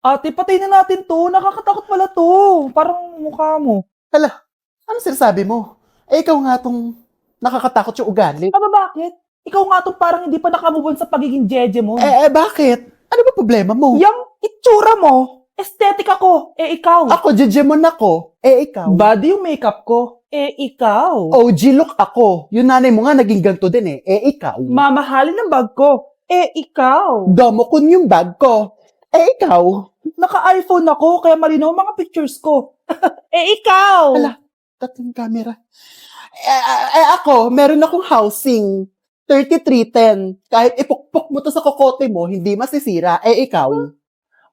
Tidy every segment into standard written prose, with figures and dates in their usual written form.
Ate, patay na natin to. Nakakatakot pala to. Parang mukha mo. Hala, ano sinasabi mo? Eh, ikaw nga tong nakakatakot yung ugali. Aba, bakit? Ikaw nga tong parang hindi pa nakamove on sa pagiging jeje mo. Bakit? Ano ba problema mo? Yang itsura mo, aesthetic ako. Ikaw. Ako, Jejemon ako. Ikaw. Body yung makeup ko. Ikaw. OG look ako. Yung nanay mo nga naging ganito din eh. Ikaw. Mamahalin ng bag ko. Ikaw. Domokun yung bag ko. Ikaw. Naka-iPhone ako, kaya malinaw ang mga pictures ko. Ikaw. Hala, tatlong camera. Ako, meron akong housing. 3310. Kahit ipukpok mo to sa kokote mo, hindi masisira. Ikaw.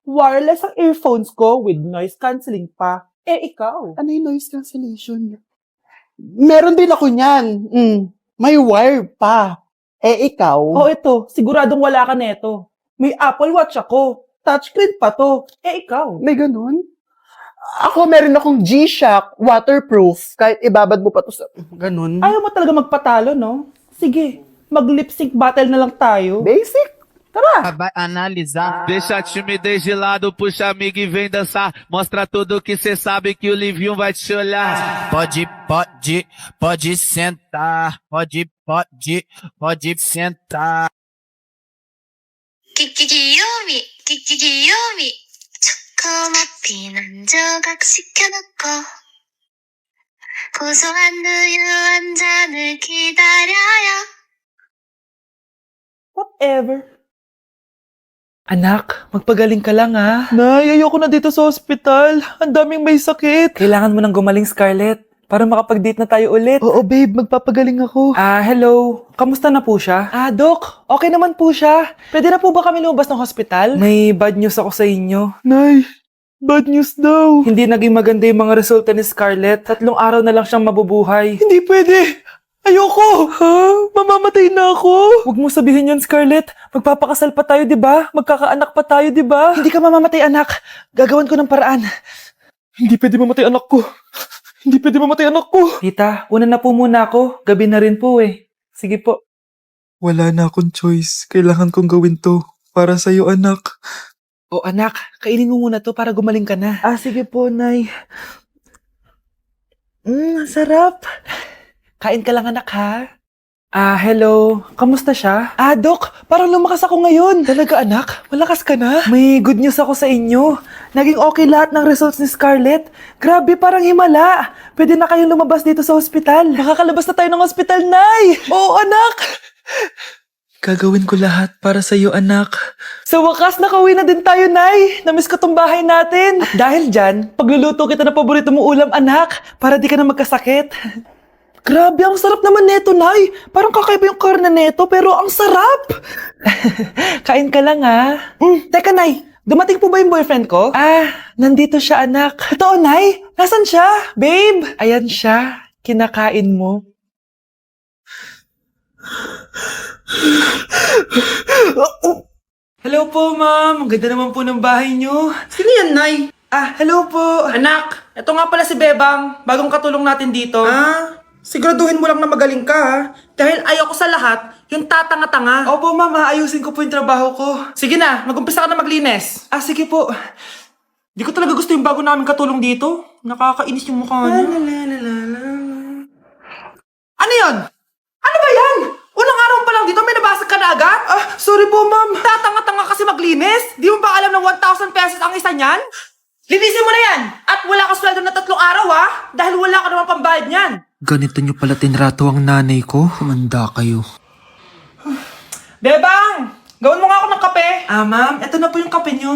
Wireless ang earphones ko with noise cancelling pa. Ikaw. Ano yung noise cancellation? Meron din ako niyan. May wire pa. Ikaw. Ito, siguradong wala ka neto. May Apple Watch ako. Touchscreen pa to. Ikaw. May ganun? Ako, meron akong G-Shock, waterproof. Kahit ibabad mo pa to sa... Ganun. Ayaw mo talaga magpatalo, no? Sige, mag-lip sync battle na lang tayo. Basic. Tara. Vai analisar. Deixa a timidez de lado, puxa amigo e vem dançar. Mostra tudo que cê sabe que o Livinho vai te olhar. Pode sentar. Pode sentar. 귀요미, 귀요미. 초코머핀 한 조각 시켜놓고 고소한 우유 한 잔을 기다려요. Whatever. Anak, magpagaling ka lang ha. Nay, ayoko na dito sa hospital. Ang daming may sakit. Kailangan mo nang gumaling, Scarlett, para makapag-date na tayo ulit. Oo, babe. Magpapagaling ako. Hello. Kamusta na po siya? Doc. Okay naman po siya. Pwede na po ba kami lumabas ng hospital? May bad news ako sa inyo. Nay, bad news daw. Hindi naging maganda yung mga resulta ni Scarlett. 3 araw na lang siyang mabubuhay. Hindi pwede. Ayoko. Ha? Mamamatay na ako. Huwag mo sabihin yun, Scarlett. Magpapakasal pa tayo, di ba? Magkakaanak pa tayo, di ba? Hindi ka mamamatay, anak. Gagawan ko ng paraan. Hindi pwede mamatay anak ko. Hindi pwede mamatay anak ko. Tita, una na po muna ako. Gabi na rin po eh. Sige po. Wala na akong choice. Kailangan kong gawin to. Para sa'yo, anak. O anak, kainin mo muna to para gumaling ka na. Sige po, Nay. Sarap. Kain ka lang anak ha. Hello. Kamusta siya? Doc, parang lumakas ako ngayon. Talaga anak? Malakas ka na? May good news ako sa inyo. Naging okay lahat ng results ni Scarlett. Grabe, parang himala. Pwede na kayong lumabas dito sa hospital. Makakalabas na tayo ng hospital, Nay. Oo, anak. Gagawin ko lahat para sa'yo, anak. Sa wakas, nakauwi na din tayo, Nay. Namiss ko tong bahay natin. At dahil dyan, pagluluto kita ng paborito mong ulam, anak, para di ka na magkasakit. Grabe, ang sarap naman neto, Nay. Parang kakaiba yung karne neto, pero ang sarap. Kain ka lang ha. Teka, Nay. Dumating po ba yung boyfriend ko? Nandito siya anak. Totoo, Nay? Nasaan siya? Babe? Ayan siya. Kinakain mo. Hello po, ma'am. Ang ganda naman po ng bahay niyo. Sino yan, Nay? Hello po. Anak, ito nga pala si Bebang, bagong katulong natin dito. Siguraduhin mo lang na magaling ka, ha? Dahil ayoko sa lahat, yung tatanga-tanga. Opo, ma'am. Ayusin ko po yung trabaho ko. Sige na, mag-umpisa ka na maglinis. Sige po. Di ko talaga gusto yung bago namin katulong dito. Nakakainis yung mukha niya. Ano yun? Ano ba yan? Unang araw pa lang dito, may nabasag ka na agad? Sorry po, ma'am. Tatanga-tanga kasi maglinis? Di mo ba alam ng 1,000 pesos ang isa niyan? Linisin mo na yan! At wala ka sweldo na 3 araw, ha? Dahil wala ka naman pambayad niyan. Ganito nyo pala tinrato ang nanay ko. Kumanda kayo. Bebang! Gawin mo nga ako ng kape. Ma'am. Ito na po yung kape niyo.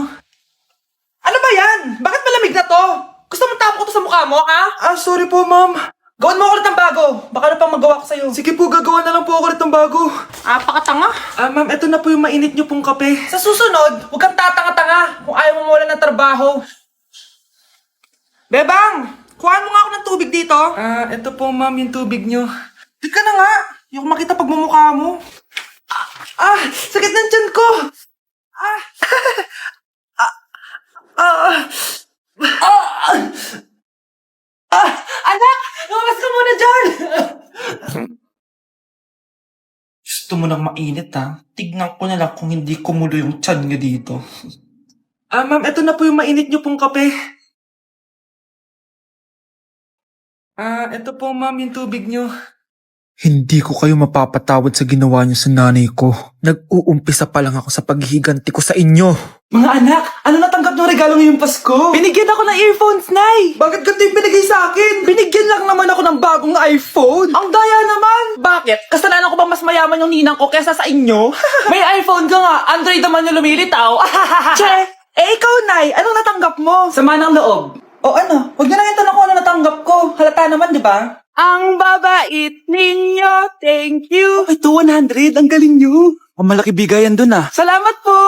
Ano ba yan? Bakit malamig na to? Gusto mo tapo ko to sa mukha mo, ha? Sorry po, ma'am. Gawin mo ulit ng bago. Baka na pang magawa ko sa'yo. Sige po, gagawa na lang po ako ulit ng bago. Pakatanga. Ma'am, ito na po yung mainit niyo pong kape. Sa susunod, huwag kang tatanga-tanga kung ayaw mo mawala ng trabaho. Bebang! Kuhaan mo nga ako ng tubig dito. Ito po, ma'am, yung tubig niyo. Di ka na nga. Yung makita pagmumukha mo. Sakit ng tiyan ko! Anak! Lumabas ka muna dyan! Gusto mo nang mainit, ha? Tignan ko na lang kung hindi kumulo yung tiyan niyo dito. Ma'am, eto na po yung mainit niyo pong kape. Eto po ma'am, yung tubig niyo. Hindi ko kayo mapapatawad sa ginawa niyo sa nanay ko. Nag-uumpisa pa lang ako sa paghihiganti ko sa inyo. Mga anak, ano natanggap ng regalo ngayong Pasko? Binigyan ako ng earphones, Nay! Bakit ganito yung binigay sa akin? Binigyan lang naman ako ng bagong iPhone! Ang daya naman! Bakit? Kasalanan ko ba mas mayaman yung ninang ko kesa sa inyo? May iPhone ka nga, Android naman yung lumilitaw. Che! Ikaw, Nay, anong natanggap mo? Sama ng loob. O ano, huwag niyo na yung tanong ko ano natanggap ko. Halata naman, di ba? Ang babait ninyo, thank you. Ay, 200, ang galing nyo. Ang malaki bigayan dun ah. Salamat po!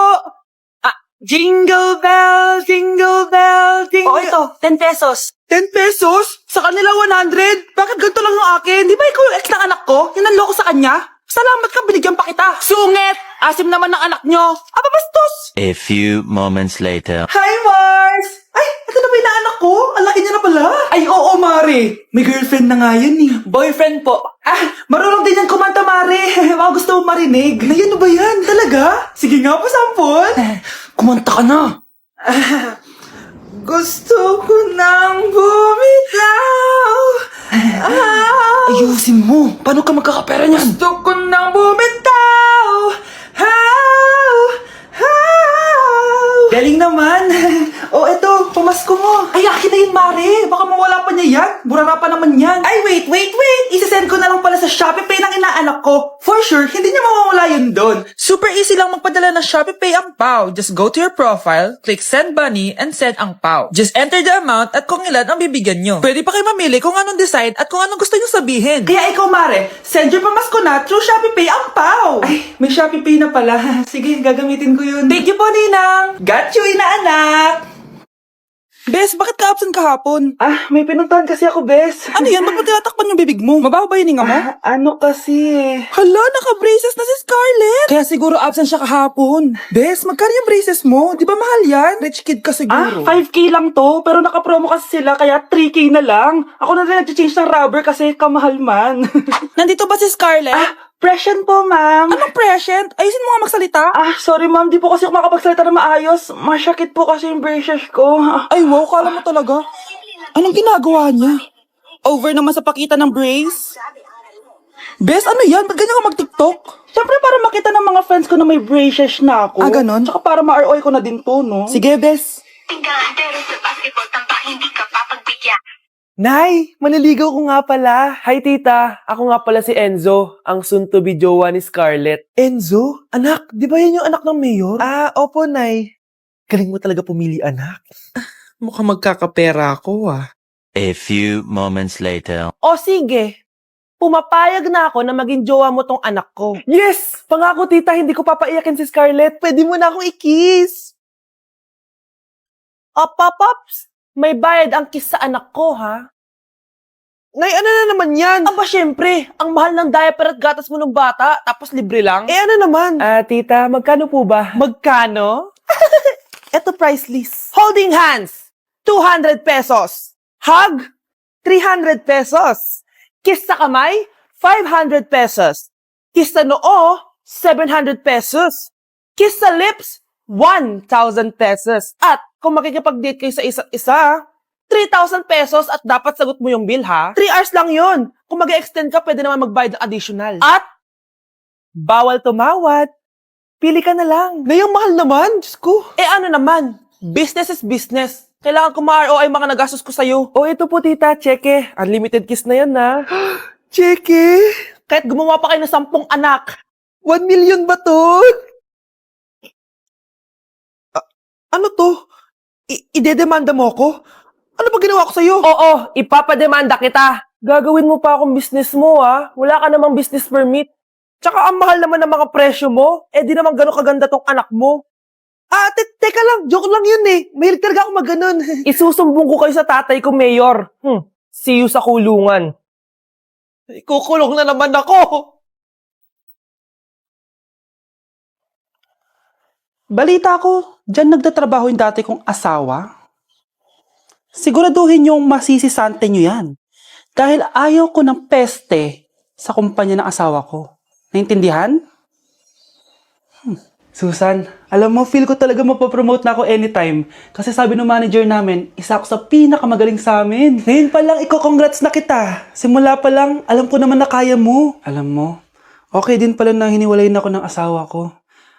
Jingle bell, jingle bell, jingle... Oh, ito, 10 pesos. 10 pesos? Sa kanila 100? Bakit ganito lang yung akin? Di ba ikaw yung ex ng anak ko? Yung nanloko sa kanya? Salamat ka, binigyan pa kita. Sungit! Asim naman ng anak nyo. Aba, bastos! A few moments later. Hi, Mars! Ay, ito na ba yung anak ko? Ang laki niya na pala. Ay, oo, Mare. May girlfriend na nga yan eh. Boyfriend po. Marunong din yan kumanta, Mare. Baka gusto mo marinig. Ay, ano ba yan? Talaga? Sige nga po, sampol. Kumanta ka na. Gusto ko nang bumitaw. Ayusin mo. Paano ka magkakapera niyan? Gusto ko nang bumitaw. Galing naman. O, eto, pamasko mo. Ay, akin na yun, Mare. Baka mawala pa niya yan. Burara pa naman yan. Ay, wait. Isasend ko na lang pala sa Shopee Pay ng inaanak ko. For sure, hindi niya mawawala yun doon. Super easy lang magpadala ng Shopee Pay ang PAW. Just go to your profile, click Send Money, and send ang PAW. Just enter the amount at kung ilan ang bibigyan nyo. Pwede pa kayo mamili kung anong design at kung anong gusto nyo sabihin. Kaya ikaw, Mare, send your pamasko na through Shopee Pay ang PAW. Ay, may Shopee Pay na pala. Sige, gagamitin ko yun. Thank you po, Ninang. Got you, inaanak. Bes, bakit ka absent kahapon? May pinuntahan kasi ako, Bes. Ano yan? Ba't mo tinatakpan yung bibig mo? Mabaho ba yung hininga mo? Ano kasi Hala, naka-braces na si Scarlett. Kaya siguro absent siya kahapon. Bes, magkano yung braces mo? Di ba mahal yan? Rich kid ka siguro. 5K lang to, pero naka-promo kasi sila, kaya 3K na lang. Ako na rin nag-change ng rubber kasi kamahal man. Nandito ba si Scarlett? Present po, ma'am. Anong present? Ayusin mo nga magsalita. Sorry, ma'am. Di po kasi ako makapagsalita na maayos. Masyakit po kasi yung braces ko. Ay, wow. Kala mo talaga. Anong ginagawa niya? Over naman sa pakita ng brace? Bes, ano yan? Ba't ganyan ka mag-tiktok? Siyempre, para makita ng mga friends ko na may braces na ako. Ganon? Tsaka para ma-ROI ko na din to, no? Sige, Bes. Tinggalan pero sa basketball tampak hindi ka papagbigyan. Nay, maniligaw ko nga pala. Hi, tita. Ako nga pala si Enzo, ang soon-to-be jowa ni Scarlett. Enzo? Anak, di ba yan yung anak ng mayor? Opo, Nay. Galing mo talaga pumili, anak. Mukhang magkakapera ako, A few moments later. O sige, pumapayag na ako na maging jowa mo tong anak ko. Yes! Pangako, tita, hindi ko papaiyakin si Scarlett. Pwede mo na akong i-kiss. Pops, may bayad ang kiss sa anak ko, ha? Nay, ano na naman yan? Aba, syempre, ang mahal ng diaper at gatas mo ng bata, tapos libre lang. Ano naman? Tita, magkano po ba? Magkano? Eto price list. Holding hands, 200 pesos. Hug, 300 pesos. Kiss sa kamay, 500 pesos. Kiss sa noo, 700 pesos. Kiss sa lips, 1,000 pesos. At kung makikipag-date kayo sa isa't isa, 3,000 pesos at dapat sagot mo yung bill, ha? 3 hours lang yun. Kung mag-extend ka, pwede naman magbayad ng additional. At bawal tumawad. Pili ka na lang. Ngayong mahal naman, Diyos ko. Ano naman? Business is business. Kailangan ko ma-ROI mga nagastos ko sa'yo. Ito po, tita. Cheque. Unlimited kiss na yan, na. Cheque? Kahit gumawa pa kayo ng 10 anak. 1 million ba to? Ano to? Idedemanda mo ko? Ano ba ginawa ko sa'yo? Oo, ipapademanda kita. Gagawin mo pa akong business mo, ha? Wala ka namang business permit. Tsaka ang mahal naman ng mga presyo mo. Di naman gano'ng kaganda tong anak mo. Teka lang, joke lang yun eh. Mahilig talaga ako mag-ganon. Isusumbong ko kayo sa tatay ko, Mayor. See you sa kulungan. Ikukulong na naman ako. Balita ko, dyan nagtatrabaho yung dati kong asawa. Siguraduhin yung masisisante nyo yan. Dahil ayaw ko ng peste sa kumpanya ng asawa ko. Naintindihan? Susan, alam mo, feel ko talaga mapapromote na ako anytime. Kasi sabi ng manager namin, isa ako sa pinakamagaling sa amin. Ngayon pa lang, congrats na kita. Simula pa lang, alam ko naman na kaya mo. Alam mo, okay din pala na hiniwalayin ako ng asawa ko.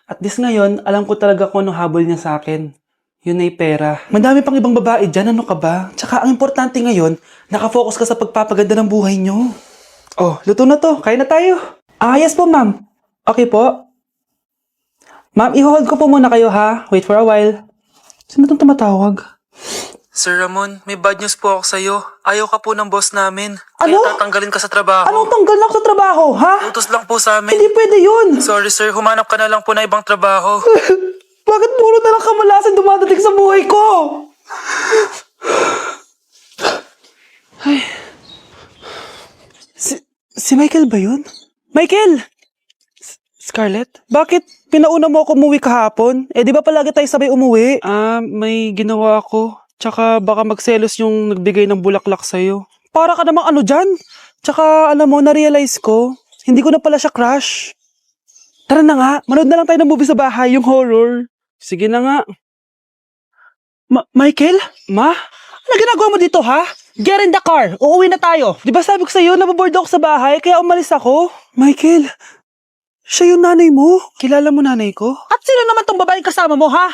At this ngayon, alam ko talaga kung anong habol niya sa akin. Yun ay pera. Madami pang ibang babae dyan, ano ka ba? Tsaka ang importante ngayon, nakafocus ka sa pagpapaganda ng buhay nyo. Oh, luto na to. Kain na tayo. Yes po, ma'am. Okay po. Ma'am, i-hold ko po muna kayo ha. Wait for a while. Sino itong tumatawag? Sir Ramon, may bad news po ako sa'yo. Ayaw ka po ng boss namin. Ano? Kaya tatanggalin ka sa trabaho. Anong tanggal na ako sa trabaho, ha? Utos lang po sa amin. Hindi pwede yun. Sorry sir, humanap ka na lang po na ibang trabaho. Bakit puro na lang kamalasan dumadating sa buhay ko? Si Michael ba yun? Michael! Scarlett? Bakit pinauna mo ako umuwi kahapon? Eh di ba palagi tayo sabay umuwi? May ginawa ako. Tsaka baka magselos yung nagbigay ng bulaklak sa'yo. Para ka namang ano dyan? Tsaka alam mo, na-realize ko, hindi ko na pala siya crush. Tara na nga, manood na lang tayo ng movie sa bahay, yung horror. Sige na nga. Michael? Ma? Ano ginagawa mo dito, ha? Get in the car. Uuwi na tayo. Di ba sabi ko sa'yo, nababoard ako sa bahay, kaya umalis ako? Michael, siya yung nanay mo? Kilala mo nanay ko? At sino naman tong babaeng kasama mo, ha?